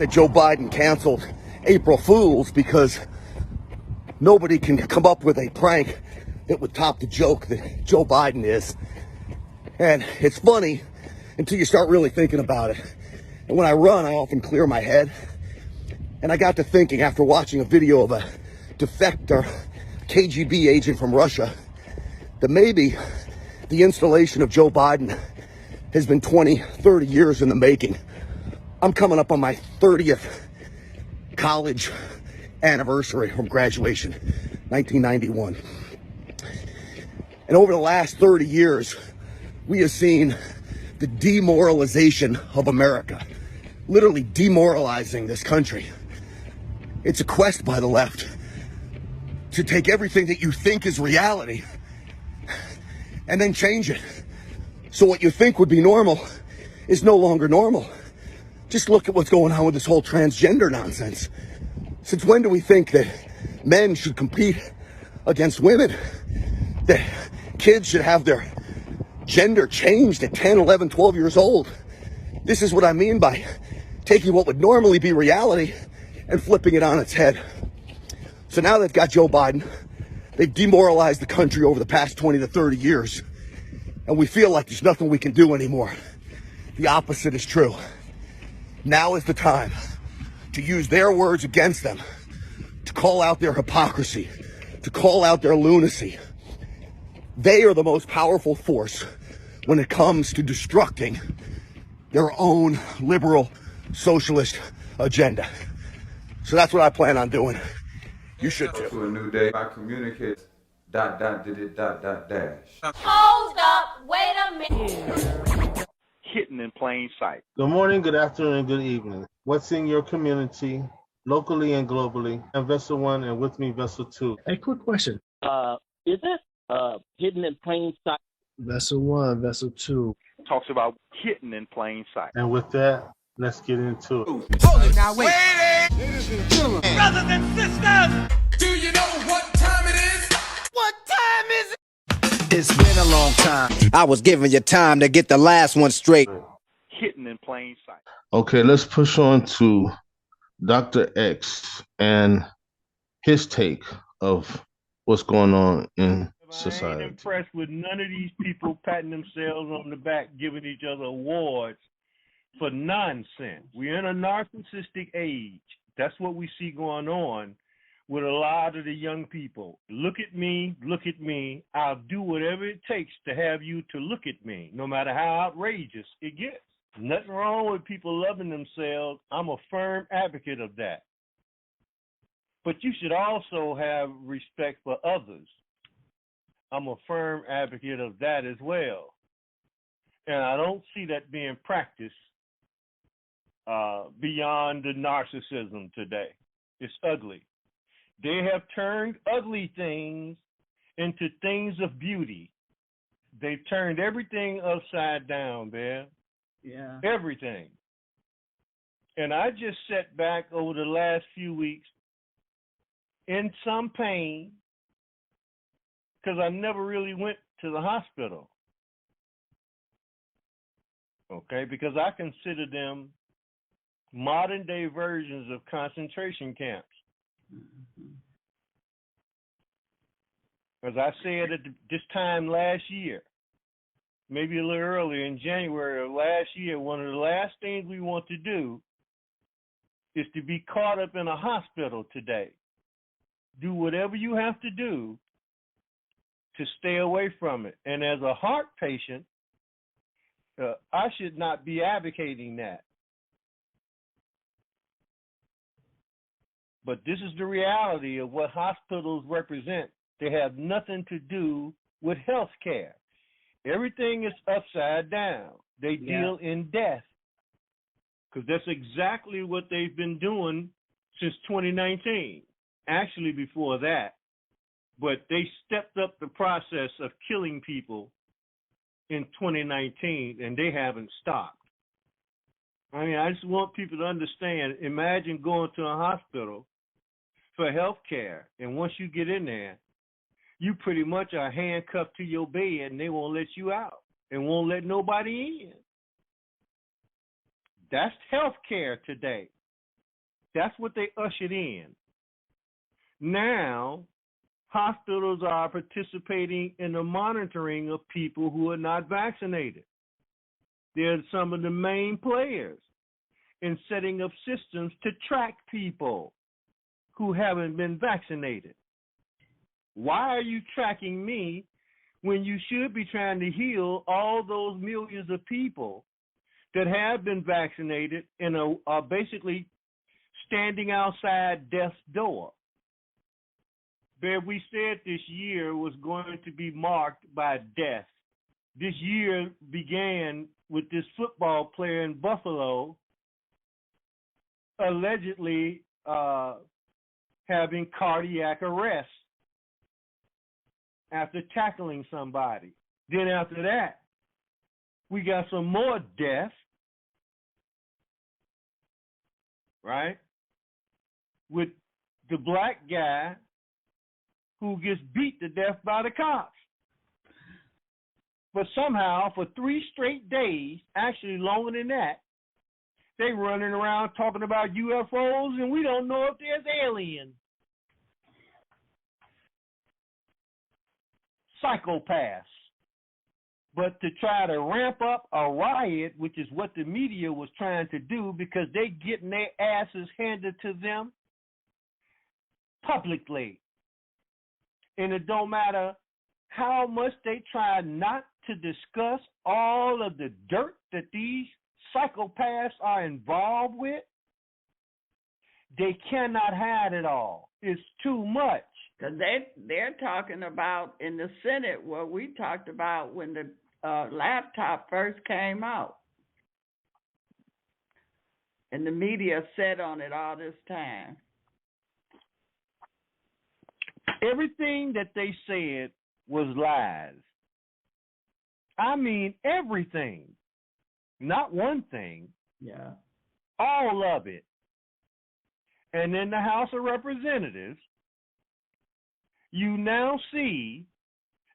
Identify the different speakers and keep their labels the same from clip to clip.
Speaker 1: that Joe Biden canceled April Fools because nobody can come up with a prank that would top the joke that Joe Biden is. And it's funny until you start really thinking about it. And when I run, I often clear my head. And I got to thinking after watching a video of a defector KGB agent from Russia that maybe the installation of Joe Biden has been 20, 30 years in the making. I'm coming up on my 30th college anniversary from graduation, 1991. And over the last 30 years, we have seen the demoralization of America, literally demoralizing this country. It's a quest by the left to take everything that you think is reality and then change it. So what you think would be normal is no longer normal. Just look at what's going on with this whole transgender nonsense. Since when do we think that men should compete against women? That kids should have their gender changed at 10, 11, 12 years old? This is what I mean by taking what would normally be reality and flipping it on its head. So now they've got Joe Biden. They've demoralized the country over the past 20 to 30 years. And we feel like there's nothing we can do anymore. The opposite is true. Now is the time to use their words against them, to call out their hypocrisy, to call out their lunacy. They are the most powerful force when it comes to destructing their own liberal socialist agenda. So that's what I plan on doing. You should too.
Speaker 2: To a new day, I communicate ... did it ... dash.
Speaker 3: Hold up, wait a minute.
Speaker 4: Hidden in plain sight.
Speaker 5: Good morning, good afternoon, and good evening. What's in your community, locally and globally? I'm Vessel 1, and with me, Vessel 2.
Speaker 6: Hey, quick question.
Speaker 7: Is that hidden in plain sight?
Speaker 6: Vessel 1, Vessel 2.
Speaker 4: Talks about hidden in plain sight.
Speaker 5: And with that, let's get into it.
Speaker 8: Hold it now, wait. Ladies and gentlemen, brothers and sisters, do you know what time it is? What time is it?
Speaker 9: It's been a long time. I was giving you time to get the last one straight.
Speaker 4: Hidden in plain sight.
Speaker 5: Okay, let's push on to Dr. X and his take of what's going on in society.
Speaker 10: I ain't impressed with none of these people patting themselves on the back, giving each other awards for nonsense. We're in a narcissistic age. That's what we see going on with a lot of the young people. Look at me, I'll do whatever it takes to have you to look at me, no matter how outrageous it gets. Nothing wrong with people loving themselves. I'm a firm advocate of that. But you should also have respect for others. I'm a firm advocate of that as well. And I don't see that being practiced beyond the narcissism today. It's ugly. They have turned ugly things into things of beauty. They've turned everything upside down, man.
Speaker 7: Yeah.
Speaker 10: Everything. And I just sat back over the last few weeks in some pain because I never really went to the hospital. Okay, because I consider them modern day versions of concentration camps. As I said at this time last year, maybe a little earlier in January of last year, one of the last things we want to do is to be caught up in a hospital today. Do whatever you have to do to stay away from it. And as a heart patient, I should not be advocating that. But this is the reality of what hospitals represent. They have nothing to do with health care. Everything is upside down. They deal in death because that's exactly what they've been doing since 2019. Actually, before that. But they stepped up the process of killing people in 2019, and they haven't stopped. I mean, I just want people to understand, imagine going to a hospital for health care, and once you get in there, you pretty much are handcuffed to your bed, and they won't let you out and won't let nobody in. That's health care today. That's what they ushered in. Now, hospitals are participating in the monitoring of people who are not vaccinated. They're some of the main players in setting up systems to track people who haven't been vaccinated. Why are you tracking me when you should be trying to heal all those millions of people that have been vaccinated and are basically standing outside death's door? Bear, we said this year was going to be marked by death. This year began with this football player in Buffalo allegedly having cardiac arrest after tackling somebody. Then after that, we got some more death, right? With the black guy who gets beat to death by the cops. But somehow, for 3 straight days, actually longer than that, they running around talking about UFOs, and we don't know if there's aliens. Psychopaths. But to try to ramp up a riot, which is what the media was trying to do because they getting their asses handed to them publicly. And it don't matter how much they try not to discuss all of the dirt that these psychopaths are involved with, they cannot hide it all. It's too much.
Speaker 11: Because they're talking about in the Senate what we talked about when the laptop first came out. And the media sat on it all this time.
Speaker 10: Everything that they said was lies. I mean everything. Not one thing.
Speaker 11: Yeah.
Speaker 10: All of it. And in the House of Representatives, you now see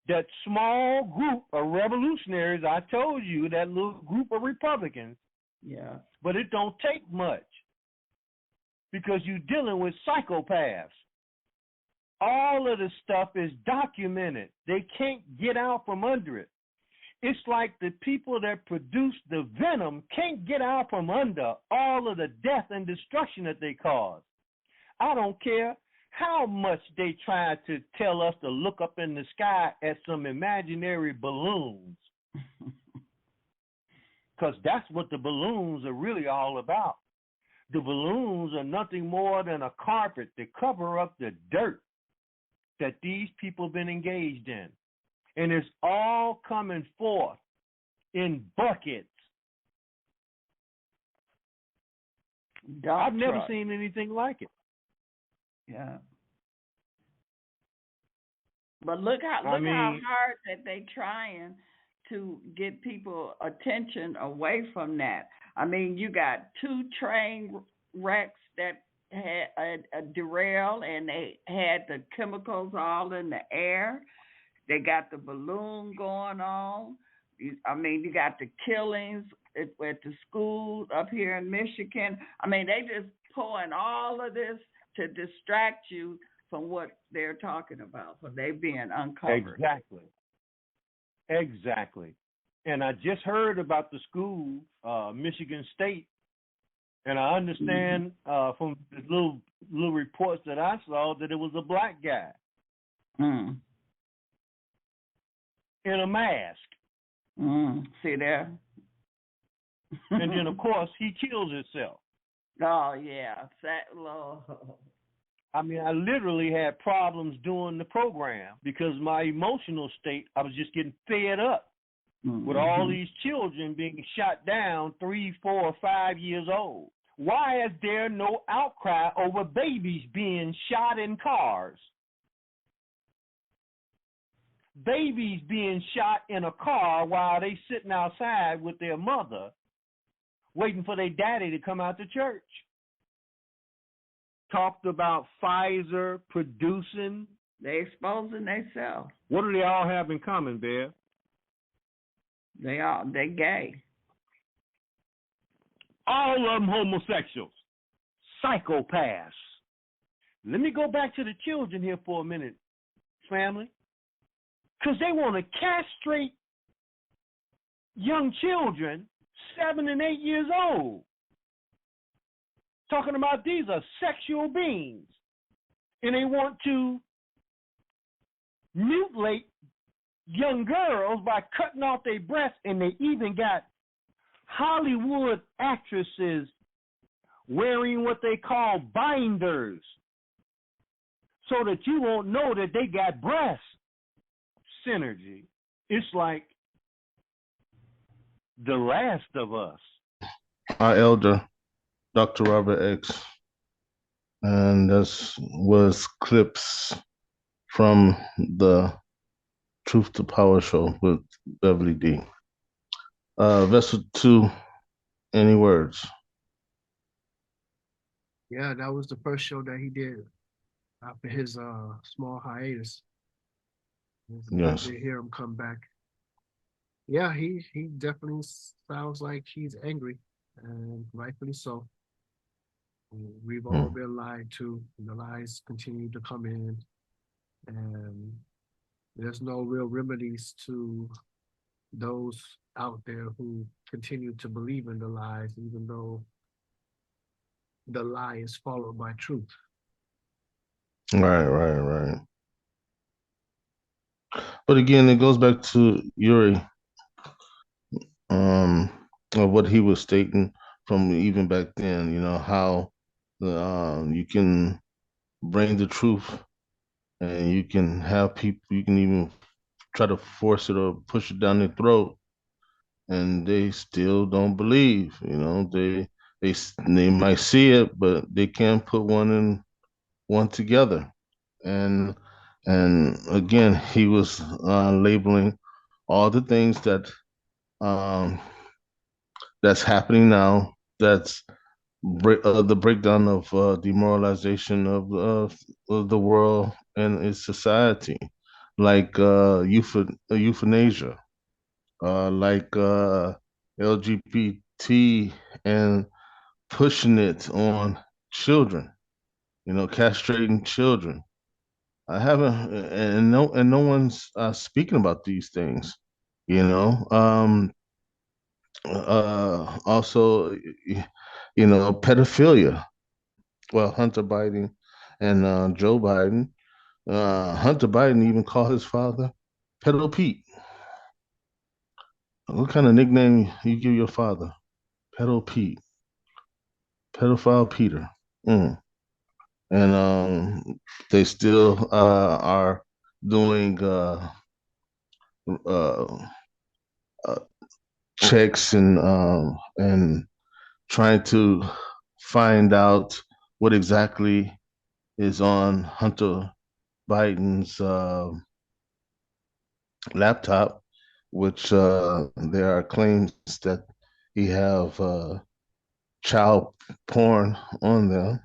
Speaker 10: that small group of revolutionaries, I told you, that little group of Republicans.
Speaker 11: Yeah.
Speaker 10: But it don't take much because you're dealing with psychopaths. All of the stuff is documented. They can't get out from under it. It's like the people that produce the venom can't get out from under all of the death and destruction that they cause. I don't care how much they try to tell us to look up in the sky at some imaginary balloons. Because that's what the balloons are really all about. The balloons are nothing more than a carpet to cover up the dirt that these people have been engaged in. And it's all coming forth in buckets. I've never seen anything like it.
Speaker 11: Yeah. But look how hard that they trying to get people attention away from that. I mean, you got 2 train wrecks that had derailed, and they had the chemicals all in the air. They got the balloon going on. I mean, you got the killings at the schools up here in Michigan. I mean, they just pulling all of this to distract you from what they're talking about, for they being uncovered.
Speaker 10: Exactly. And I just heard about the school, Michigan State, and I understand from the little reports that I saw that it was a black guy in a mask.
Speaker 11: See there?
Speaker 10: And then, of course, he kills himself.
Speaker 11: Oh, yeah. Lord.
Speaker 10: I mean, I literally had problems doing the program because my emotional state, I was just getting fed up with all these children being shot down 3, 4, 5 years old. Why is there no outcry over babies being shot in cars? Babies being shot in a car while they sitting outside with their mother waiting for their daddy to come out to church. Talked about Pfizer producing.
Speaker 11: They exposing themselves.
Speaker 10: What do they all have in common, Bear?
Speaker 11: They gay.
Speaker 10: All of them homosexuals. psychopaths. Let me go back to the children here for a minute, family. Because they want to castrate young children 7 and 8 years old. Talking about these are sexual beings. And they want to mutilate young girls by cutting off their breasts, and they even got Hollywood actresses wearing what they call binders so that you won't know that they got breasts. Synergy. It's like The Last of Us.
Speaker 5: Our elder, Dr. Robert X, and this was clips from the Truth to Power show with Beverly D. Vessel 2, any words?
Speaker 6: Yeah, that was the first show that he did after his small hiatus.
Speaker 5: Yes.
Speaker 6: To hear him come back. Yeah, he definitely sounds like he's angry, and rightfully so. We've all been lied to, and the lies continue to come in, and there's no real remedies to those out there who continue to believe in the lies, even though the lie is followed by truth.
Speaker 5: Right. But again, it goes back to Yuri, of what he was stating from even back then. You know how you can bring the truth, and you can have people. You can even try to force it or push it down their throat, and they still don't believe. You know, they might see it, but they can't put one together. And again, he was labeling all the things that that's happening now. That's the breakdown of demoralization of the world and its society, like euthanasia, like LGBT, and pushing it on children. You know, castrating children. I haven't, and no one's speaking about these things. You know, also, you know, pedophilia. Well, Hunter Biden and Joe Biden. Hunter Biden even called his father Pedo Pete. What kind of nickname you give your father? Pedo Pete. Pedophile Peter. Mm. And they still are doing uh, uh, checks and trying to find out what exactly is on Hunter Biden's laptop, which there are claims that he have child porn on them,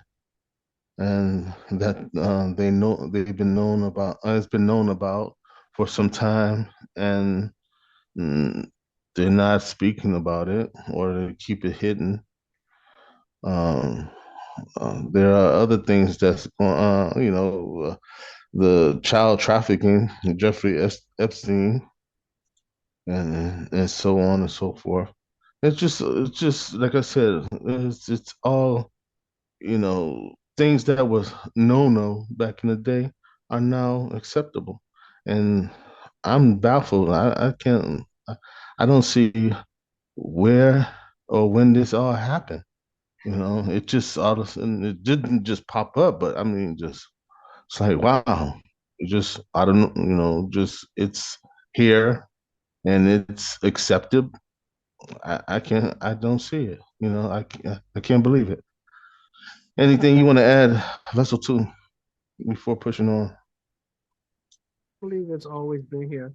Speaker 5: and that they've been known about. It's been known about for some time, and mm, they're not speaking about it, or they keep it hidden. Um, there are other things that's going on, you know, the child trafficking, Jeffrey Epstein, and so on and so forth. It's just like I said, it's all, you know, things that was no back in the day are now acceptable, and I'm baffled. I can't. I don't see where or when this all happened. You know, it just all of a sudden it didn't just pop up, but I mean, just it's like wow, it just I don't know, you know, just it's here and it's accepted. I don't see it. You know, I can't believe it. Anything you want to add, Vessel 2, before pushing on?
Speaker 6: I believe it's always been here,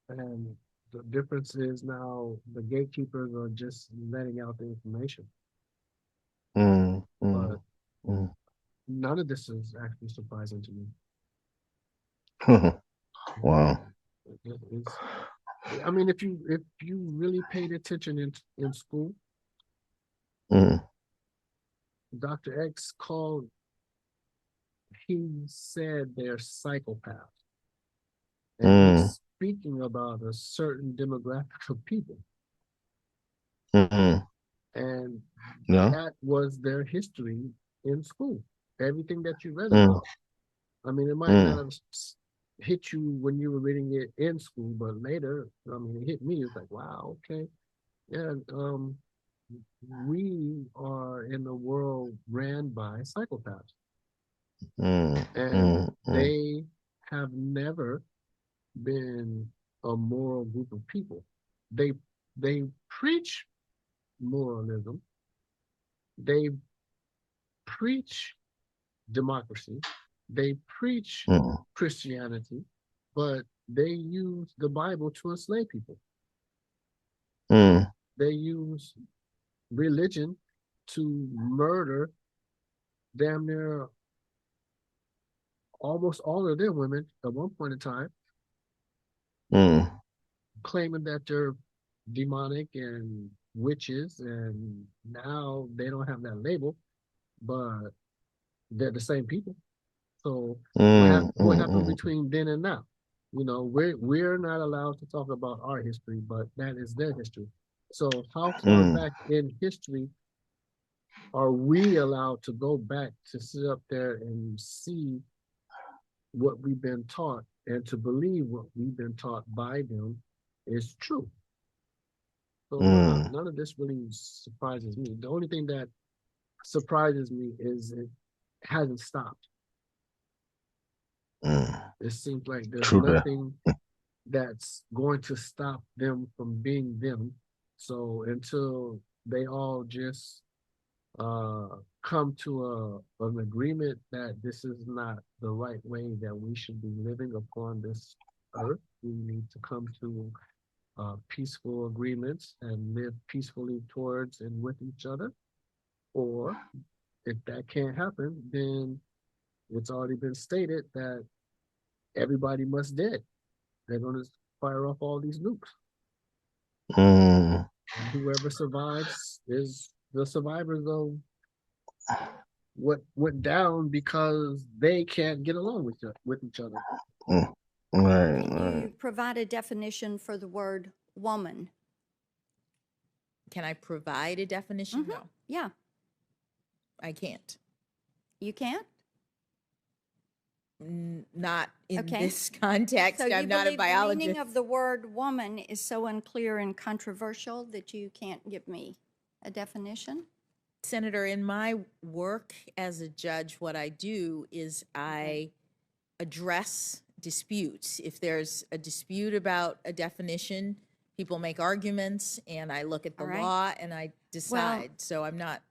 Speaker 6: and the difference is now the gatekeepers are just letting out the information. But none of this is actually surprising to me.
Speaker 5: Wow.
Speaker 6: I mean, if you really paid attention in school, Dr. X called, he said they're psychopaths. And he's speaking about a certain demographic of people. And that was their history in school. Everything that you read about. I mean, it might not have hit you when you were reading it in school, but later, I mean, it hit me. It's like, wow, okay. Yeah, we are in a world ran by psychopaths. And they have never been a moral group of people. They preach moralism. They preach democracy. They preach Christianity, but they use the Bible to enslave people. They use religion to murder damn near almost all of their women at one point in time, claiming that they're demonic and witches, and now they don't have that label, but they're the same people. So what happened between then and now? You know, we're not allowed to talk about our history, but that is their history. So how far back in history are we allowed to go back to sit up there and see what we've been taught and to believe what we've been taught by them is true? So none of this really surprises me. The only thing that surprises me is it hasn't stopped. It seems like there's nothing that's going to stop them from being them. So until they all just come to an agreement that this is not the right way that we should be living upon this earth, we need to come to peaceful agreements and live peacefully towards and with each other. Or if that can't happen, then it's already been stated that everybody must dead. They're going to fire off all these nukes. And whoever survives is the survivors of what went down because they can't get along with each other.
Speaker 12: You provide a definition for the word woman.
Speaker 13: Can I provide a definition? No.
Speaker 12: Yeah.
Speaker 13: I can't.
Speaker 12: You can't?
Speaker 13: Not in this context.
Speaker 12: So
Speaker 13: I'm not a biologist.
Speaker 12: The meaning of the word woman is so unclear and controversial that you can't give me a definition?
Speaker 13: Senator, in my work as a judge, what I do is I address disputes. If there's a dispute about a definition, people make arguments, and I look at the law and I decide.
Speaker 12: Well,
Speaker 13: so I'm not.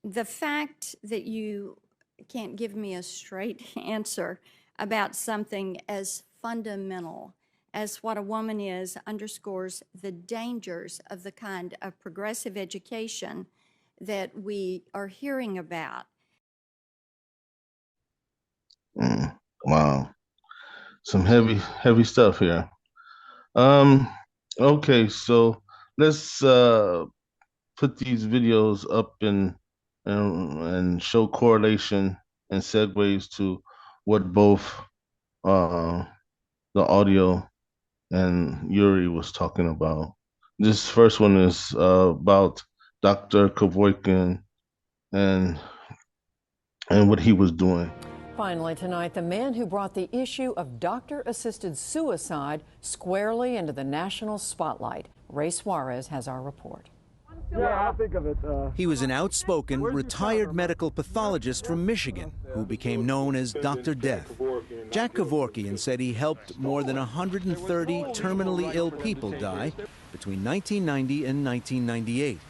Speaker 12: The fact that you can't give me a straight answer about something as fundamental as what a woman is underscores the dangers of the kind of progressive education that we are hearing about.
Speaker 5: Wow. Some heavy stuff here. Okay, so let's put these videos up and show correlation and segues to what both the audio and Yuri was talking about. This first one is about Dr. Kevorkian and what he was doing.
Speaker 14: Finally tonight, the man who brought the issue of doctor-assisted suicide squarely into the national spotlight. Ray Suarez has our report.
Speaker 15: Yeah, I think of it.
Speaker 9: He was an outspoken, retired medical pathologist from Michigan who became known as Dr. Death. Jack Kevorkian said he helped more than 130 terminally ill people die between 1990 and 1998.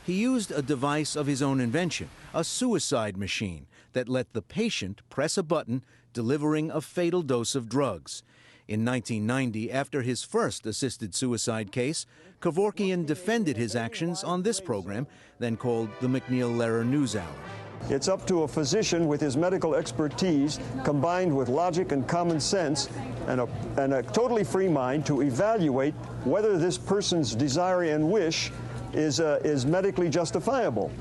Speaker 9: He used a device of his own invention, a suicide machine that let the patient press a button delivering a fatal dose of drugs. In 1990, after his first assisted suicide case, Kevorkian defended his actions on this program, then called the MacNeil-Lehrer NewsHour.
Speaker 15: It's up to a physician with his medical expertise, combined with logic and common sense, and a totally free mind to evaluate whether this person's desire and wish is medically justifiable.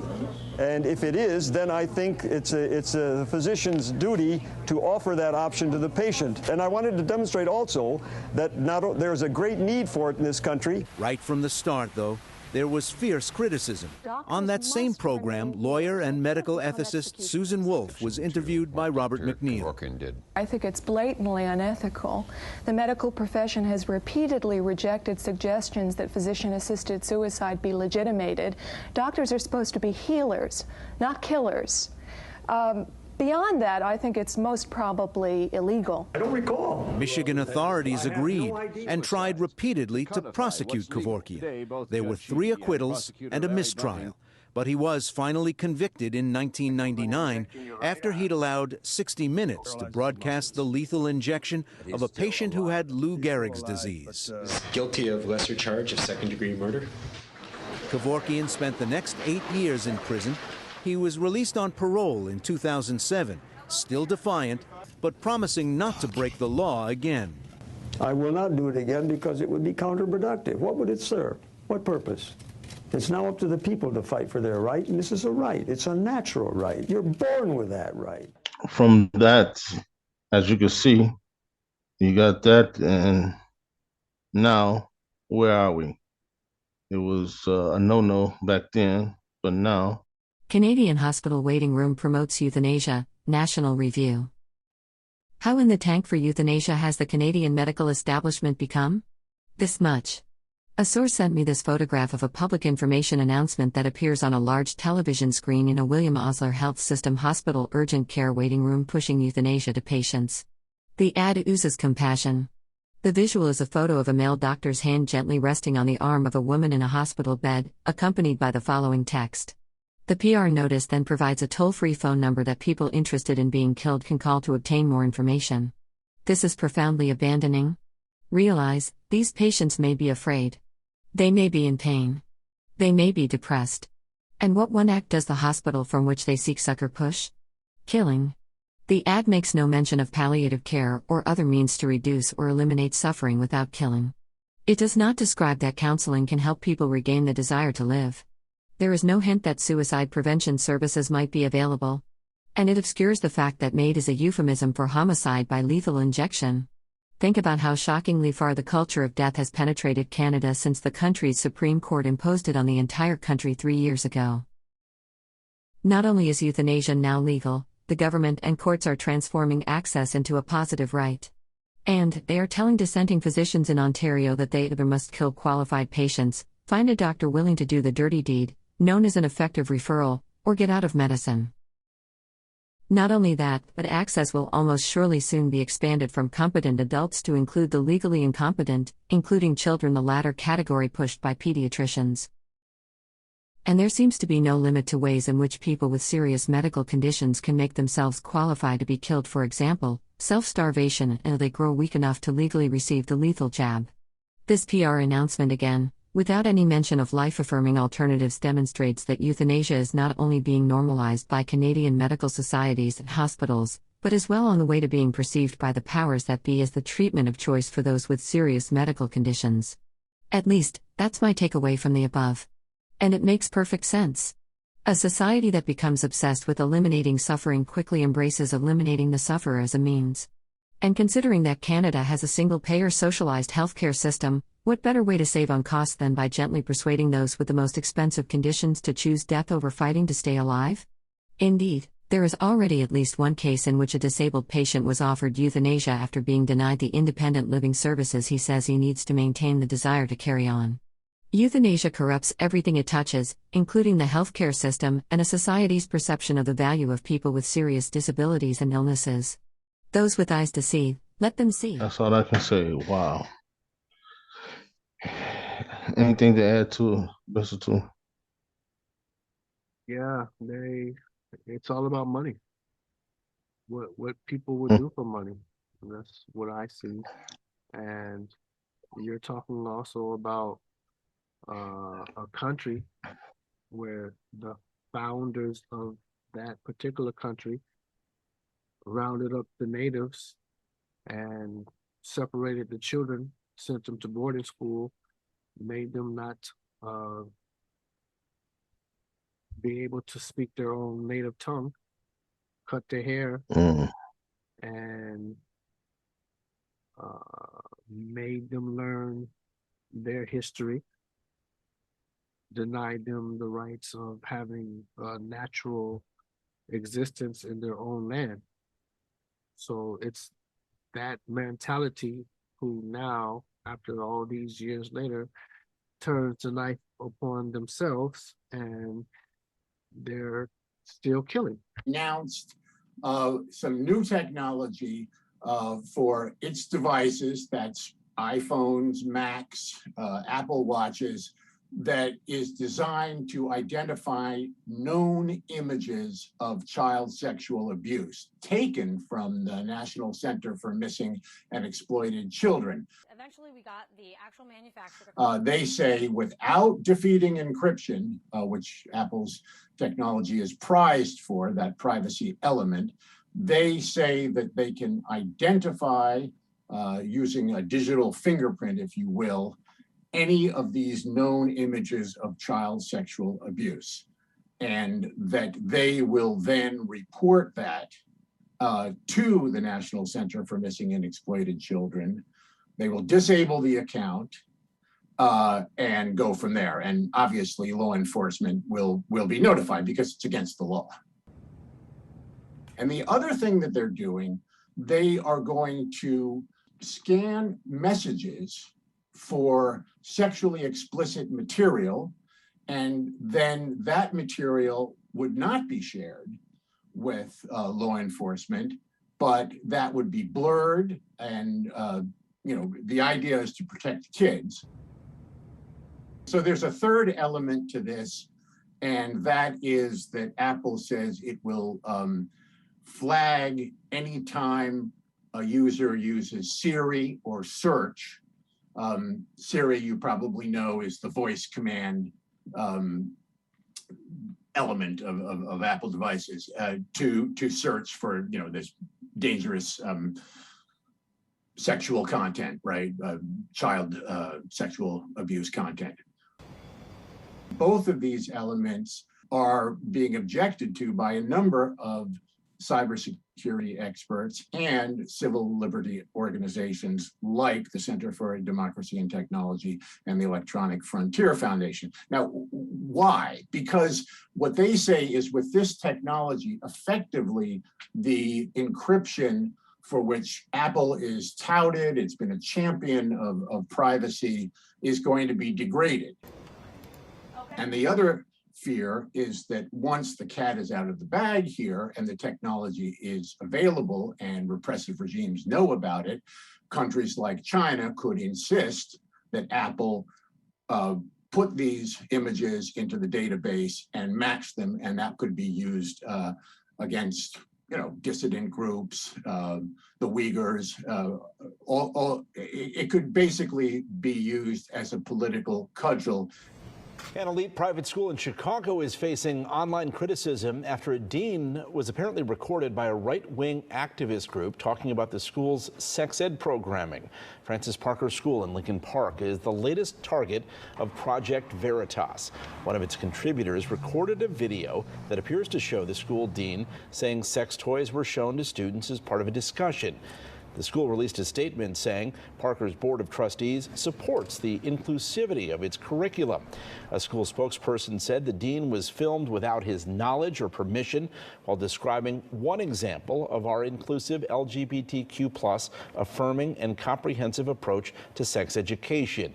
Speaker 15: And if it is, then I think it's a physician's duty to offer that option to the patient. And I wanted to demonstrate also that there's a great need for it in this country.
Speaker 9: Right from the start, though, there was fierce criticism. On that same program, lawyer and medical ethicist Susan Wolf was interviewed by Robert McNeil.
Speaker 16: I think it's blatantly unethical. The medical profession has repeatedly rejected suggestions that physician-assisted suicide be legitimated. Doctors are supposed to be healers, not killers. Beyond that, I think it's most probably illegal.
Speaker 15: I don't recall.
Speaker 9: Michigan authorities agreed and tried repeatedly to prosecute Kevorkian. There were 3 acquittals and a mistrial, but he was finally convicted in 1999 after he'd allowed 60 Minutes to broadcast the lethal injection of a patient who had Lou Gehrig's disease.
Speaker 17: Guilty of lesser charge of second-degree murder.
Speaker 9: Kevorkian spent the next 8 years in prison. He was released on parole in 2007, still defiant, but promising not to break the law again.
Speaker 15: I will not do it again because it would be counterproductive. What would it serve? What purpose? It's now up to the people to fight for their right, and this is a right. It's a natural right. You're born with that right.
Speaker 5: From that, as you can see, you got that, and now, where are we? It was a no-no back then, but now.
Speaker 18: Canadian hospital waiting room promotes euthanasia, National Review. How in the tank for euthanasia has the Canadian medical establishment become? This much. A source sent me this photograph of a public information announcement that appears on a large television screen in a William Osler Health System hospital urgent care waiting room pushing euthanasia to patients. The ad oozes compassion. The visual is a photo of a male doctor's hand gently resting on the arm of a woman in a hospital bed, accompanied by the following text. The PR notice then provides a toll-free phone number that people interested in being killed can call to obtain more information. This is profoundly abandoning. Realize, these patients may be afraid. They may be in pain. They may be depressed. And what one act does the hospital from which they seek succor push? Killing. The ad makes no mention of palliative care or other means to reduce or eliminate suffering without killing. It does not describe that counseling can help people regain the desire to live. There is no hint that suicide prevention services might be available. And it obscures the fact that MAID is a euphemism for homicide by lethal injection. Think about how shockingly far the culture of death has penetrated Canada since the country's Supreme Court imposed it on the entire country 3 years ago. Not only is euthanasia now legal, the government and courts are transforming access into a positive right. And they are telling dissenting physicians in Ontario that they either must kill qualified patients, find a doctor willing to do the dirty deed, known as an effective referral, or get out of medicine. Not only that, but access will almost surely soon be expanded from competent adults to include the legally incompetent, including children, the latter category pushed by pediatricians. And there seems to be no limit to ways in which people with serious medical conditions can make themselves qualify to be killed, for example, self-starvation until they grow weak enough to legally receive the lethal jab. This PR announcement again, without any mention of life-affirming alternatives, demonstrates that euthanasia is not only being normalized by Canadian medical societies and hospitals, but is well on the way to being perceived by the powers that be as the treatment of choice for those with serious medical conditions. At least, that's my takeaway from the above. And it makes perfect sense. A society that becomes obsessed with eliminating suffering quickly embraces eliminating the sufferer as a means. And considering that Canada has a single-payer socialized healthcare system, what better way to save on costs than by gently persuading those with the most expensive conditions to choose death over fighting to stay alive? Indeed, there is already at least one case in which a disabled patient was offered euthanasia after being denied the independent living services he says he needs to maintain the desire to carry on. Euthanasia corrupts everything it touches, including the healthcare system and a society's perception of the value of people with serious disabilities and illnesses. Those with eyes to see, let them see.
Speaker 5: That's all I can say. Wow. Anything to add to Mr. Two?
Speaker 6: Yeah, it's all about money. What people would do for money. That's what I see. And you're talking also about a country where the founders of that particular country rounded up the natives and separated the children, sent them to boarding school, made them not be able to speak their own native tongue, cut their hair, and made them learn their history, denied them the rights of having a natural existence in their own land. So it's that mentality who now, after all these years later, turns the knife upon themselves, and they're still killing.
Speaker 19: Announced some new technology for its devices, that's iPhones, Macs, Apple Watches, that is designed to identify known images of child sexual abuse taken from the National Center for Missing and Exploited Children.
Speaker 3: Eventually, we got the actual manufacturer.
Speaker 19: They say without defeating encryption, which Apple's technology is prized for, that privacy element, they say that they can identify, using a digital fingerprint, if you will, any of these known images of child sexual abuse, and that they will then report that to the National Center for Missing and Exploited Children. They will disable the account and go from there. And obviously law enforcement will be notified because it's against the law. And the other thing that they're doing, they are going to scan messages for sexually explicit material, and then that material would not be shared with law enforcement, but that would be blurred, and the idea is to protect kids. So there's a third element to this, and that is that Apple says it will flag anytime a user uses Siri or search. Siri, you probably know, is the voice command element of Apple devices to search for this dangerous sexual content, right? Child sexual abuse content. Both of these elements are being objected to by a number of cybersecurity experts and civil liberty organizations like the Center for Democracy and Technology and the Electronic Frontier Foundation. Now, why? Because what they say is with this technology, effectively, the encryption for which Apple is touted, it's been a champion of privacy, is going to be degraded. Okay. And the other fear is that once the cat is out of the bag here and the technology is available and repressive regimes know about it, countries like China could insist that Apple put these images into the database and match them, and that could be used against dissident groups, the Uyghurs, it could basically be used as a political cudgel.
Speaker 20: An elite private school in Chicago is facing online criticism after a dean was apparently recorded by a right-wing activist group talking about the school's sex ed programming. Francis Parker School in Lincoln Park is the latest target of Project Veritas. One of its contributors recorded a video that appears to show the school dean saying sex toys were shown to students as part of a discussion. The school released a statement saying Parker's Board of Trustees supports the inclusivity of its curriculum. A school spokesperson said the dean was filmed without his knowledge or permission while describing one example of our inclusive LGBTQ+ affirming and comprehensive approach to sex education.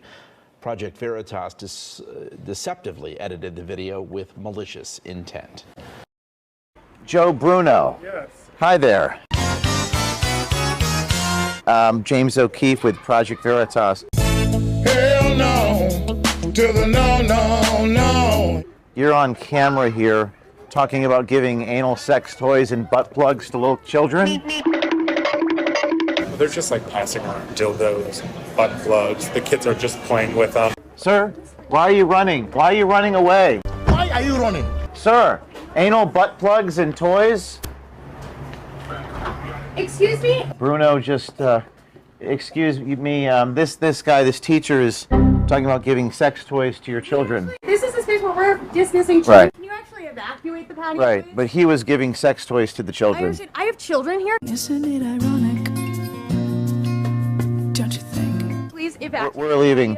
Speaker 20: Project Veritas deceptively edited the video with malicious intent.
Speaker 21: Joe Bruno. Yes. Hi there. James O'Keefe with Project Veritas.
Speaker 8: Hell no, to the no, no, no.
Speaker 21: You're on camera here talking about giving anal sex toys and butt plugs to little children.
Speaker 22: They're just like passing around dildos, butt plugs. The kids are just playing with them.
Speaker 21: Sir, why are you running? Why are you running away?
Speaker 8: Why are you running?
Speaker 21: Sir, anal butt plugs and toys?
Speaker 3: Excuse me?
Speaker 21: Bruno, just, excuse me, this guy, this teacher is talking about giving sex toys to your children.
Speaker 3: This is the space where we're dismissing children.
Speaker 21: Right.
Speaker 3: Can you actually evacuate?
Speaker 1: evacuate the patio.
Speaker 21: Right, but he was giving sex toys to the children.
Speaker 1: I have children here. Isn't it ironic? Don't you think? Please evacuate.
Speaker 21: We're leaving,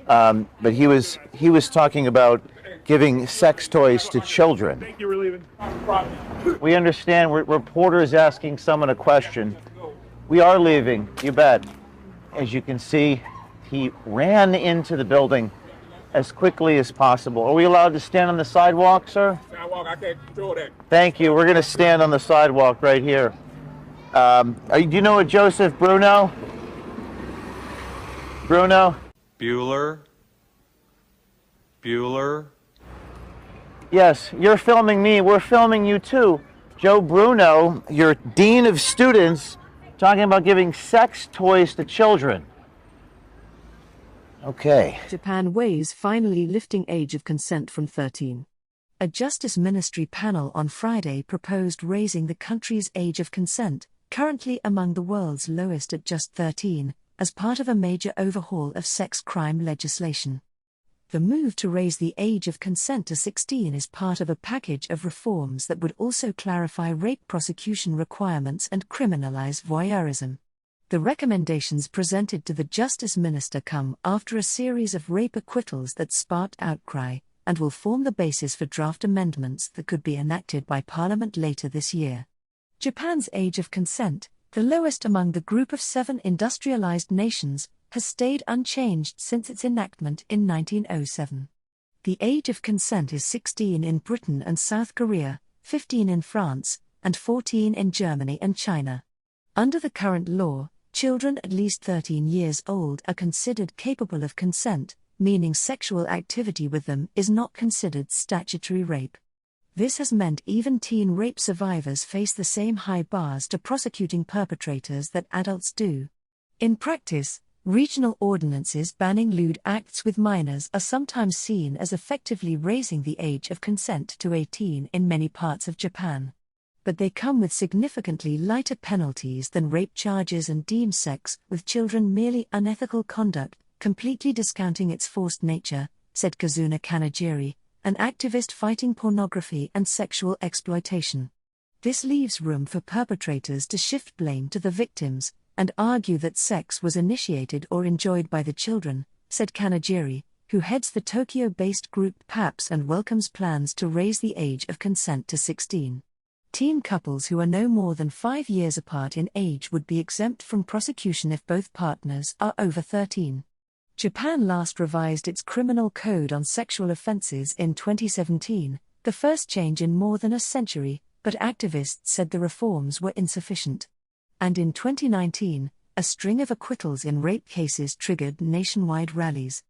Speaker 21: but he was talking about giving sex toys to children.
Speaker 22: Thank you for leaving.
Speaker 21: We understand. Reporter is asking someone a question. We are leaving, you bet. As you can see, he ran into the building as quickly as possible. Are we allowed to stand on the sidewalk, sir?
Speaker 22: Sidewalk, I can't control that.
Speaker 21: Thank you. We're going to stand on the sidewalk right here. Do you know a Joseph Bruno? Bruno?
Speaker 2: Bueller?
Speaker 21: Yes, you're filming me. We're filming you too. Joe Bruno, your dean of students, talking about giving sex toys to children. Okay.
Speaker 23: Japan weighs finally lifting age of consent from 13. A Justice Ministry panel on Friday proposed raising the country's age of consent, currently among the world's lowest at just 13, as part of a major overhaul of sex crime legislation. The move to raise the age of consent to 16 is part of a package of reforms that would also clarify rape prosecution requirements and criminalize voyeurism. The recommendations presented to the Justice Minister come after a series of rape acquittals that sparked outcry, and will form the basis for draft amendments that could be enacted by Parliament later this year. Japan's age of consent, the lowest among the group of 7 industrialized nations, has stayed unchanged since its enactment in 1907. The age of consent is 16 in Britain and South Korea, 15 in France, and 14 in Germany and China. Under the current law, children at least 13 years old are considered capable of consent, meaning sexual activity with them is not considered statutory rape. This has meant even teen rape survivors face the same high bars to prosecuting perpetrators that adults do. In practice, regional ordinances banning lewd acts with minors are sometimes seen as effectively raising the age of consent to 18 in many parts of Japan. But they come with significantly lighter penalties than rape charges and deem sex with children merely unethical conduct, completely discounting its forced nature, said Kazuna Kanajiri, an activist fighting pornography and sexual exploitation. This leaves room for perpetrators to shift blame to the victims, and argue that sex was initiated or enjoyed by the children, said Kanajiri, who heads the Tokyo-based group PAPS and welcomes plans to raise the age of consent to 16. Teen couples who are no more than 5 years apart in age would be exempt from prosecution if both partners are over 13. Japan last revised its criminal code on sexual offenses in 2017, the first change in more than a century, but activists said the reforms were insufficient. And in 2019, a string of acquittals in rape cases triggered nationwide rallies.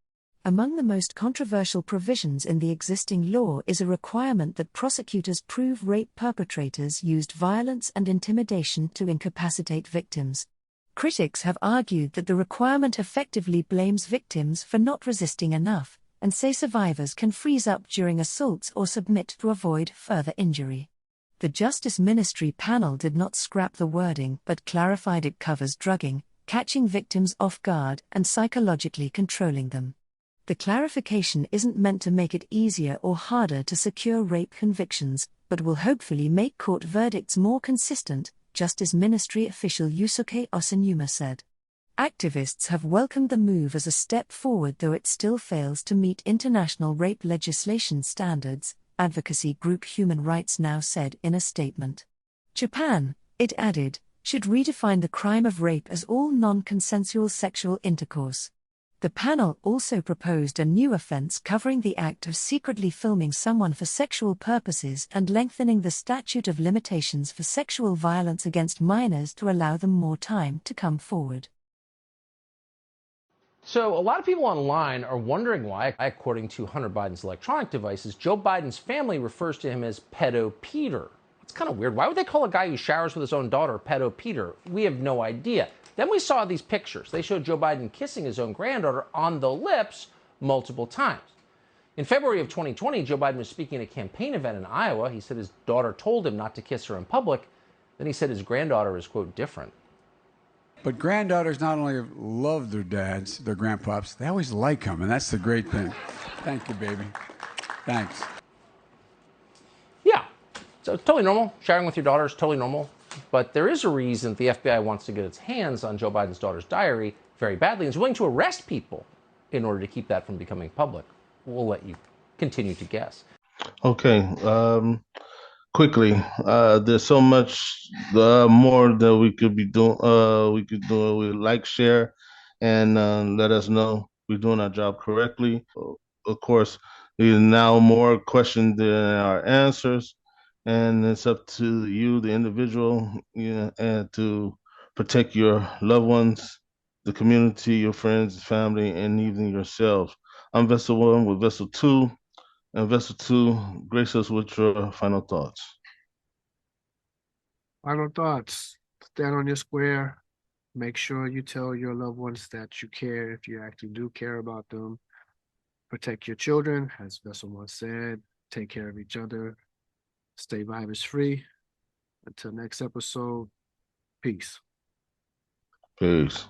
Speaker 23: Among the most controversial provisions in the existing law is a requirement that prosecutors prove rape perpetrators used violence and intimidation to incapacitate victims. Critics have argued that the requirement effectively blames victims for not resisting enough, and say survivors can freeze up during assaults or submit to avoid further injury. The Justice Ministry panel did not scrap the wording but clarified it covers drugging, catching victims off guard, and psychologically controlling them. The clarification isn't meant to make it easier or harder to secure rape convictions, but will hopefully make court verdicts more consistent, Justice Ministry official Yusuke Osanuma said. Activists have welcomed the move as a step forward, though it still fails to meet international rape legislation standards, advocacy group Human Rights Now said in a statement. Japan, it added, should redefine the crime of rape as all non-consensual sexual intercourse. The panel also proposed a new offense covering the act of secretly filming someone for sexual purposes and lengthening the statute of limitations for sexual violence against minors to allow them more time to come forward.
Speaker 24: So a lot of people online are wondering why, according to Hunter Biden's electronic devices, Joe Biden's family refers to him as Pedo Peter. It's kind of weird. Why would they call a guy who showers with his own daughter Pedo Peter? We have no idea. Then we saw these pictures. They showed Joe Biden kissing his own granddaughter on the lips multiple times. In February of 2020, Joe Biden was speaking at a campaign event in Iowa. He said his daughter told him not to kiss her in public. Then he said his granddaughter is, quote, different.
Speaker 25: But granddaughters not only love their dads, their grandpops, they always like them, and that's the great thing. Thank you, baby. Thanks.
Speaker 24: Yeah, So it's totally normal. Sharing with your daughter is totally normal. But there is a reason the FBI wants to get its hands on Joe Biden's daughter's diary very badly and is willing to arrest people in order to keep that from becoming public. We'll let you continue to guess.
Speaker 5: Okay. Quickly, there's so much more that we could be doing. We could do. We like, share, and let us know we're doing our job correctly. Of course, there's now more questions than our answers, and it's up to you, the individual, and to protect your loved ones, the community, your friends, family, and even yourself. I'm Vessel 1 with Vessel 2. And Vessel 2, grace us with your final thoughts.
Speaker 6: Final thoughts. Stand on your square. Make sure you tell your loved ones that you care if you actually do care about them. Protect your children, as Vessel 1 said. Take care of each other. Stay virus free. Until next episode, peace.
Speaker 5: Peace.